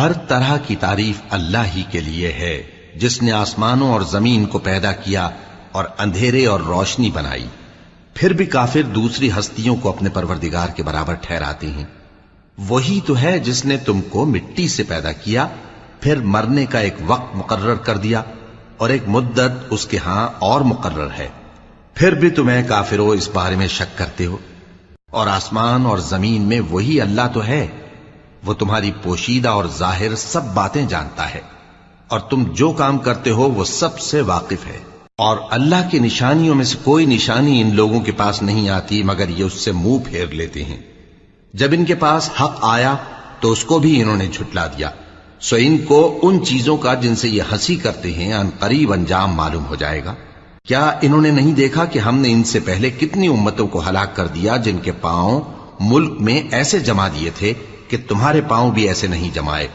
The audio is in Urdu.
ہر طرح کی تعریف اللہ ہی کے لیے ہے جس نے آسمانوں اور زمین کو پیدا کیا اور اندھیرے اور روشنی بنائی. پھر بھی کافر دوسری ہستیوں کو اپنے پروردگار کے برابر ٹھہراتے ہیں. وہی تو ہے جس نے تم کو مٹی سے پیدا کیا، پھر مرنے کا ایک وقت مقرر کر دیا اور ایک مدت اس کے ہاں اور مقرر ہے. پھر بھی تمہیں کافروں اس بارے میں شک کرتے ہو. اور آسمان اور زمین میں وہی اللہ تو ہے، وہ تمہاری پوشیدہ اور ظاہر سب باتیں جانتا ہے، اور تم جو کام کرتے ہو وہ سب سے واقف ہے. اور اللہ کی نشانیوں میں سے کوئی نشانی ان لوگوں کے پاس نہیں آتی مگر یہ اس سے منہ پھیر لیتے ہیں. جب ان کے پاس حق آیا تو اس کو بھی انہوں نے جھٹلا دیا. سو ان کو ان چیزوں کا جن سے یہ ہنسی کرتے ہیں ان قریب انجام معلوم ہو جائے گا. کیا انہوں نے نہیں دیکھا کہ ہم نے ان سے پہلے کتنی امتوں کو ہلاک کر دیا جن کے پاؤں ملک میں ایسے جما دیے تھے کہ تمہارے پاؤں بھی ایسے نہیں جمائے.